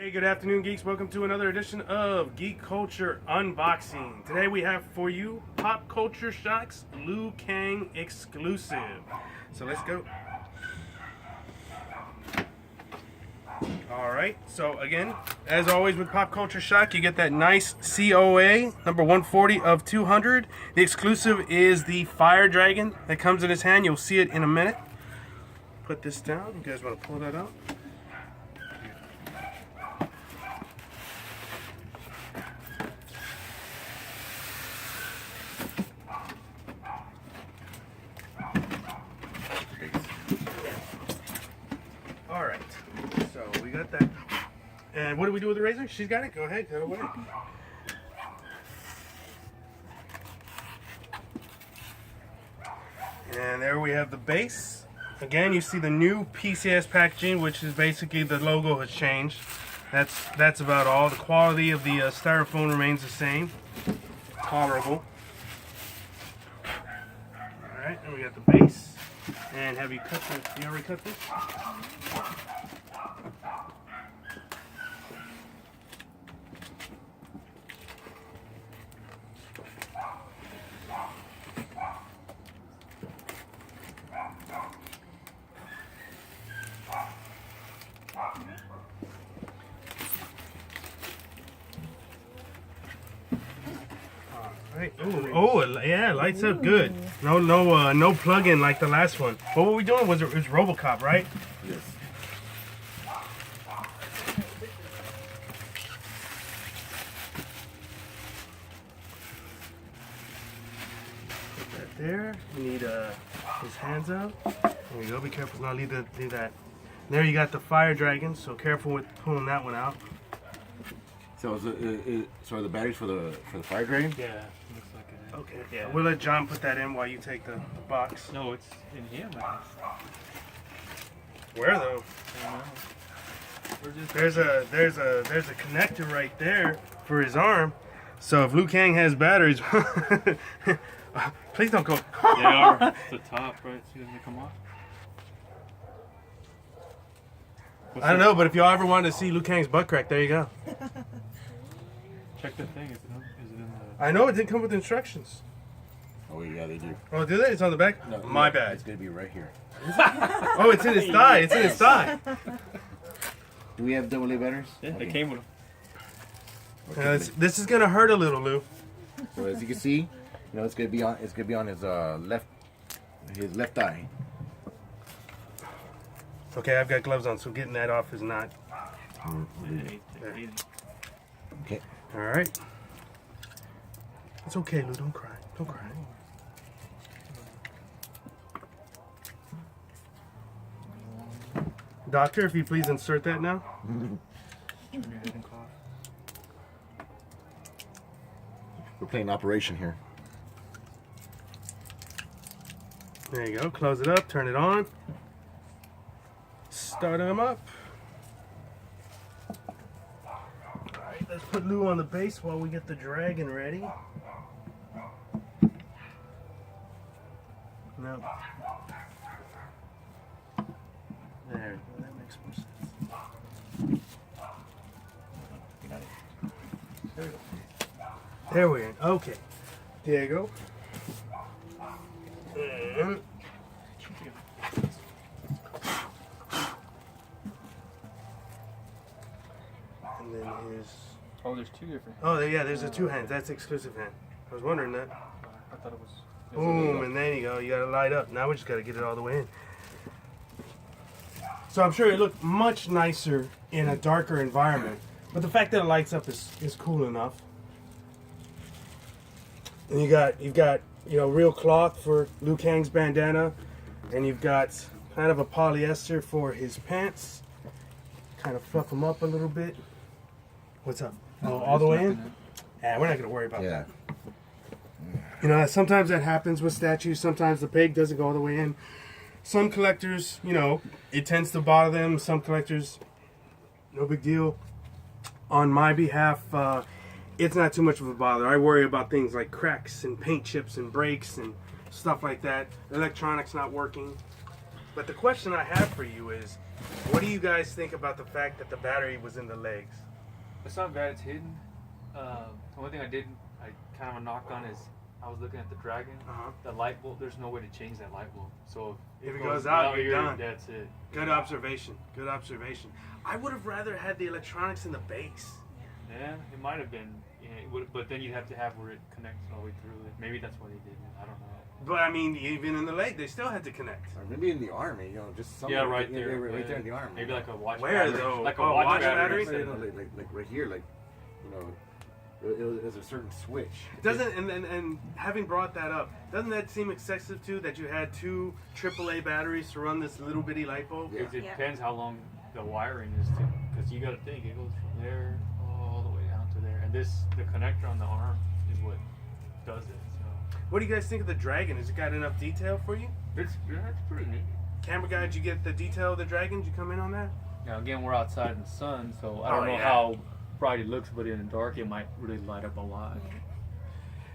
Hey, good afternoon, geeks. Welcome to another edition of Geek Culture Unboxing. Today we have for you Pop Culture Shock's Liu Kang exclusive. So let's go. Alright, so again, as always with Pop Culture Shock, you get that nice COA, number 140 of 200. The exclusive is the Fire Dragon that comes in his hand. You'll see it in a minute. Put this down. You guys want to pull that out? Alright, so we got that. And what do we do with the razor? She's got it. Go ahead, go away. And there we have the base. Again, you see the new PCS packaging, which is basically the logo has changed. That's about all. The quality of the styrofoam remains the same. Tolerable. Alright, and we got the base. And have you cut this? You already cut this? Right. Oh, yeah, lights up good. No plug-in like the last one. What were we doing? It was RoboCop, right? Yes. Put that there. We need his hands out. There you go. Be careful. No, leave that. There you got the Fire Dragon. So careful with pulling that one out. So so the batteries for the Fire Dragon? Yeah, looks like it. Okay. Yeah. We'll let John put that in while you take the box. No, it's in here, man. Where though? There's a connector right there for his arm. So if Liu Kang has batteries, please don't go. They are the top, right? See them come off. I don't know, but if y'all ever wanted to see Liu Kang's butt crack, there you go. Check the thing. Is it in the? I know it didn't come with instructions. Oh yeah, they do. Oh, do they? It's on the back? No, my bad. It's gonna be right here. Oh, it's in his thigh. It's in his thigh. Do we have AA batteries? Yeah, Okay. they came with them. This is gonna hurt a little, Lou. So as you can see, it's gonna be on his left thigh. Okay, I've got gloves on, so getting that off is not. Easy. Okay. All right. It's okay, Lou. Don't cry. Don't cry. Doctor, if you please insert that now. We're playing Operation here. There you go. Close it up. Turn it on. Start them up. Alright, let's put Lou on the base while we get the dragon ready. No. There, that makes more sense. There we go. There we are. Okay. There you go. And then his. Oh, there's two different. Oh, yeah, there's a two hands. That's exclusive hand. I was wondering that. I thought it was. Boom, and there you go. You got to light up. Now we just got to get it all the way in. So I'm sure it looked much nicer in a darker environment. But the fact that it lights up is cool enough. And you've got real cloth for Liu Kang's bandana, and you've got kind of a polyester for his pants. Kind of fluff them up a little bit. What's up? Oh, all the way in? Yeah, we're not gonna worry about that. Sometimes that happens with statues. Sometimes the peg doesn't go all the way in. Some collectors, it tends to bother them. Some collectors, no big deal. On my behalf, it's not too much of a bother. I worry about things like cracks and paint chips and breaks and stuff like that. Electronics not working. But the question I have for you is, What do you guys think about the fact that the battery was in the legs? It's not bad. It's hidden. The only thing I kind of knocked on is I was looking at the Dragon. The light bulb. There's no way to change that light bulb. So If it goes out, you're done. That's it. Good observation. Good observation. I would have rather had the electronics in the base. Yeah, it might have been. Yeah, but then you'd have to have where it connects all the way through. Maybe that's why they didn't. I don't know. But I mean, even in the leg, they still had to connect. Or maybe in the arm, you know, just somewhere. Yeah, right there. Right there in the arm. Maybe like a watch Where, battery. though? Like a Oh, watch, watch battery. battery? No, like right here, like, you know, it was a certain switch. Doesn't and having brought that up, doesn't that seem excessive too? That you had 2 AAA batteries to run this little bitty light bulb? Yeah. It depends how long the wiring is to, because you got to think it goes from there all the way down to there, and the connector on the arm is what does it. So What do you guys think of the Dragon? Has it got enough detail for you? it's pretty neat. Camera guy, did you get the detail of the Dragon? Did you come in on that? Now again, we're outside in the sun, so I don't know yeah. how bright it looks, but in the dark it might really light up a lot.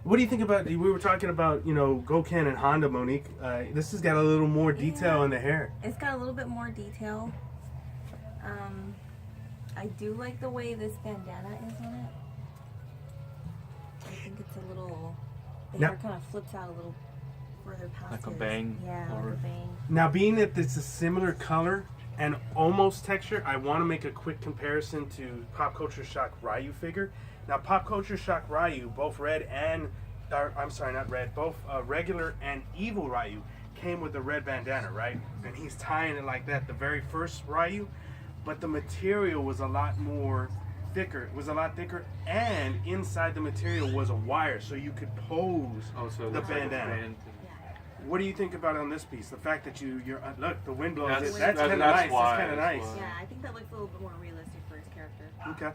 What do you think about? We were talking about Gokan and Honda, Monique. This has got a little more detail in the hair. It's got a little bit more detail. I do like the way this bandana is on it. I think it's a little. The Now- hair kind of flips out a little further past Like a his- bang Yeah, like forward. a bang. Now, being that it's a similar color and almost texture, I want to make a quick comparison to Pop Culture Shock Ryu figure. Now, Pop Culture Shock Ryu, both red and, I'm sorry, not red, both regular and evil Ryu came with a red bandana, right? And he's tying it like that, the very first Ryu, but the material was a lot more thicker. It was a lot thicker, and inside the material was a wire, so you could pose Oh, so it the looks like a bandana. band. What do you think about it on this piece? The fact that you're look, the wind blows. That's- That's kind of that's nice. why, That's kind of that's nice. why. Yeah, I think that looks a little bit more realistic for his character. Okay.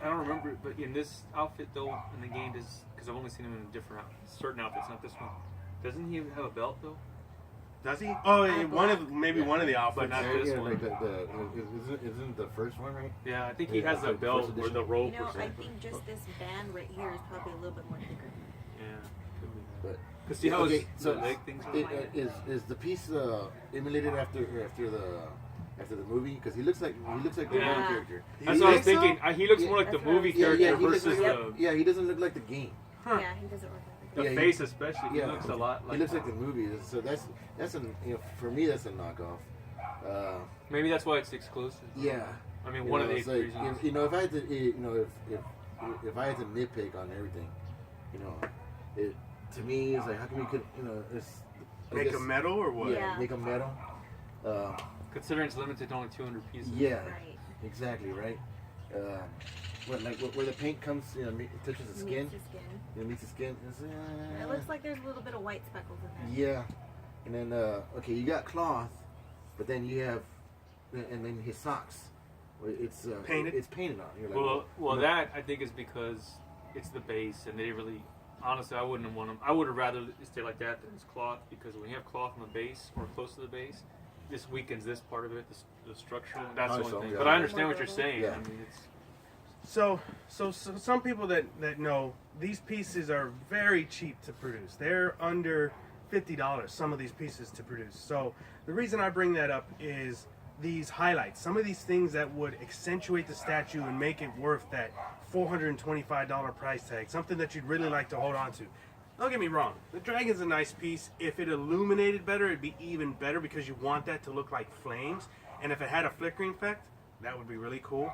I don't remember, but in this outfit though, in the game, because I've only seen him in different certain outfits, not this one. Doesn't he have a belt though? Does he? Oh, I one of black. maybe one of the outfits. But not this Yeah, one. like isn't the first one, right? Yeah, I think he Yeah, has it's a like the belt first or edition. the rope You know, or I something. think just this band right here is probably a little bit more thicker. Yeah, could be. But Cause see how okay, his so the leg things. is the piece emulated after the movie? Because he looks like the movie Yeah. character. That's You what I was think so? thinking. He looks more like the That's what I movie was character he looks versus like, the he doesn't look like the game. Huh. Yeah, he doesn't look like the Yeah, he- face, especially. He Yeah, looks a lot like. He looks like the movie. So that's for me that's a knockoff. Maybe that's why it's exclusive. Yeah. I mean, You one know, of the it's like, reasons. if I had to, if I had to nitpick on everything, it to me it's like how come we could, it's I Make guess- a metal or what? Yeah. make a metal. Considering it's limited to only 200 pieces. Yeah, that. Right. exactly right. Where the paint comes, touches the skin, Meets the skin. meets the skin. It looks like there's a little bit of white speckles in there. Yeah, and then okay, you got cloth, but then you have, and then his socks. It's Painted? It's painted on. You're like, Well, that I think is because it's the base, and they really, honestly, I wouldn't have want them. I would have rather it stay like that than it's cloth, because when you have cloth on the base or close to the base, this weakens this part of it, the structure. That's the Oh, only so, thing. yeah. But I understand what you're saying. Yeah. I mean, it's So some people that know these pieces are very cheap to produce. They're under $50. Some of these pieces to produce. So the reason I bring that up is these highlights. Some of these things that would accentuate the statue and make it worth that $425 price tag. Something that you'd really like to hold on to. Don't get me wrong. The dragon's a nice piece. If it illuminated better, it'd be even better because you want that to look like flames. And if it had a flickering effect, that would be really cool.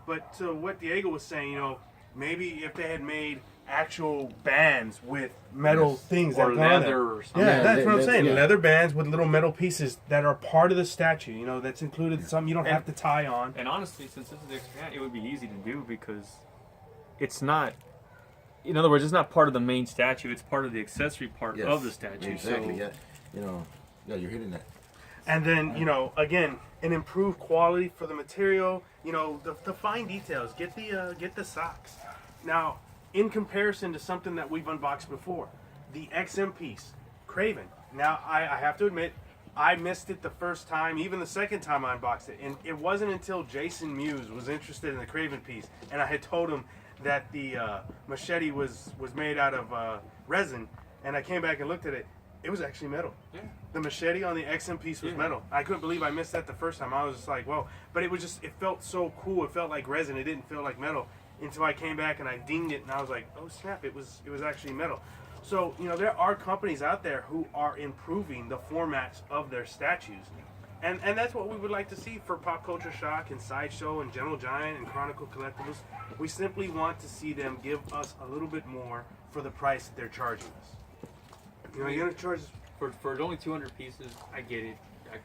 But to what Diego was saying, maybe if they had made actual bands with metal Yes. things or that go on there. leather or something. Yeah, that's what I'm saying. yeah. Leather bands with little metal pieces that are part of the statue. That's included. Something you don't have to tie on. And honestly, since this is extra hand, it would be easy to do because it's not. In other words, it's not part of the main statue. It's part of the accessory part Yes, of the statue. Exactly. So, Yeah, you're hitting that. And then, again, an improved quality for the material. The fine details. Get the socks. Now, in comparison to something that we've unboxed before, the XM piece, Craven. Now, I have to admit, I missed it the first time, even the second time I unboxed it. And it wasn't until Jason Mewes was interested in the Craven piece, and I had told him that the machete was made out of resin, and I came back and looked at it. It was actually metal. Yeah. The machete on the XM piece was Yeah. metal. I couldn't believe I missed that the first time. I was just like, whoa. But it was just, it felt so cool. It felt like resin. It didn't feel like metal until I came back and I dinged it and I was like, oh snap, it was actually metal. So, you know, there are companies out there who are improving the formats of their statues. And that's what we would like to see for Pop Culture Shock and Sideshow and General Giant and Chronicle Collectibles. We simply want to see them give us a little bit more for the price that they're charging us. You know, you're going to charge... For only 200 pieces, I get it.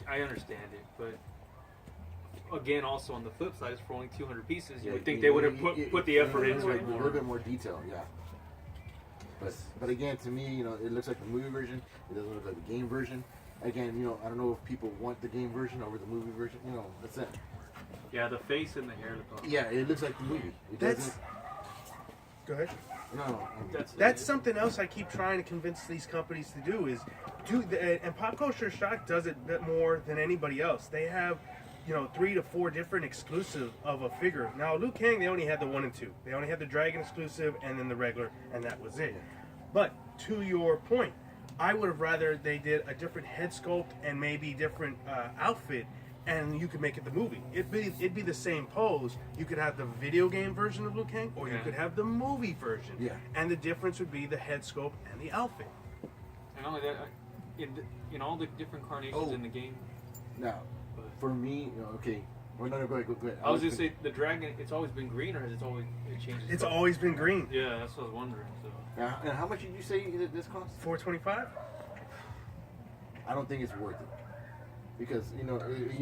I understand it. But again, also on the flip side, it's for only 200 pieces. You would think they would have put the effort into it A more. little bit more detail, yeah. But again, to me, you know, it looks like the movie version. It doesn't look like the game version. Again, you know, I don't know if people want the game version over the movie version. You know, that's it. Yeah, the face and the hair look awesome. Yeah, it looks like the movie. It That's... doesn't. Go ahead. No, That's something else I keep trying to convince these companies to do is and Pop Culture Shock does it a bit more than anybody else. They have, you know, 3 to 4 different exclusive of a figure. Now, Liu Kang, they only had the 1 and 2. They only had the Dragon exclusive and then the regular, and that was it. But to your point, I would have rather they did a different head sculpt and maybe different outfit, and you could make it the movie. It'd be the same pose. You could have the video game version of Liu Kang, or you could have the movie version. Yeah. And the difference would be the head sculpt and the outfit. And not only that, in all the different carnations in the game. now, for me, you know, okay. Well, no, go ahead. I was just say the dragon. It's always been green, or has it changes? It's always been green. Yeah, that's what I was wondering. So. And how much did you say this cost? $425. I don't think it's worth it. Because you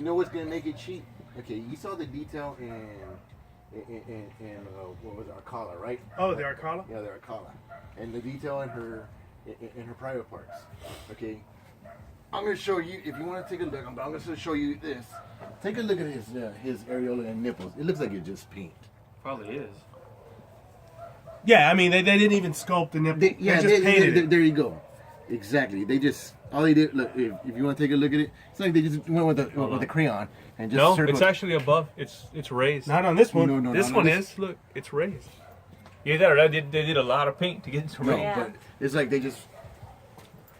know what's gonna make it cheap. Okay, you saw the detail in what was it, Arcala, right? Oh, the Arcala? Yeah, the Arcala, and the detail in her private parts. Okay, I'm gonna show you if you want to take a look. I'm gonna show you this. Take a look at his areola and nipples. It looks like it's just paint. Probably is. Yeah, I mean they didn't even sculpt the nipple. They just painted it. There you go. Exactly. They just all they did. Look, if you want to take a look at it, it's like they just went with the crayon and just No, circled. it's actually above. It's raised. Not on this one. No, this one is. Look, it's raised. Yeah, they did a lot of paint to get it to No, raise. Yeah. but it's like they just.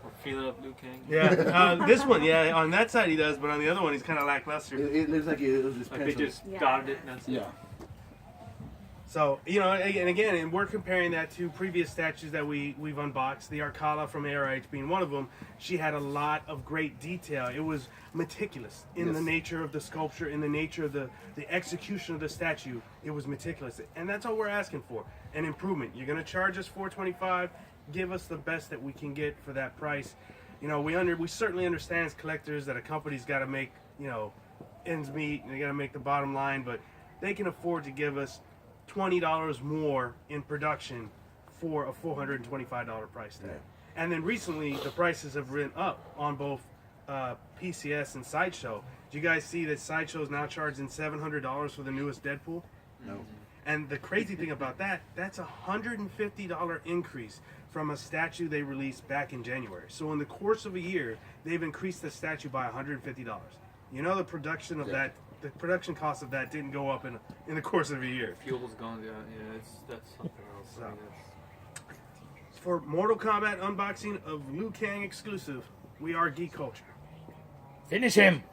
We're feeling up Liu Kang. Yeah, this one, yeah, on that side he does, but on the other one he's kind of lackluster. It looks like it was just Like they pencil. just Yeah. dotted it and that's it. Yeah. So, you know, and again, and we're comparing that to previous statues that we've unboxed. The Arcala from ARH being one of them. She had a lot of great detail. It was meticulous in the nature of the sculpture, in the nature of the execution of the statue. It was meticulous. And that's all we're asking for, an improvement. You're going to charge us $425. Give us the best that we can get for that price. You know, we certainly understand as collectors that a company's got to make, you know, ends meet, and they got to make the bottom line, but they can afford to give us $20 more in production for a $425 price tag. Yeah. And then recently the prices have risen up on both PCS and Sideshow. Do you guys see that Sideshow is now charging $700 for the newest Deadpool? No. And the crazy thing about that's a $150 increase from a statue they released back in January. So in the course of a year, they've increased the statue by $150. You know, the production of that, the production cost of that didn't go up in the course of a year. Fuel's gone down. Yeah, that's something else. So. I mean, that's- For Mortal Kombat unboxing of Liu Kang exclusive, we are Geek Culture. Finish him!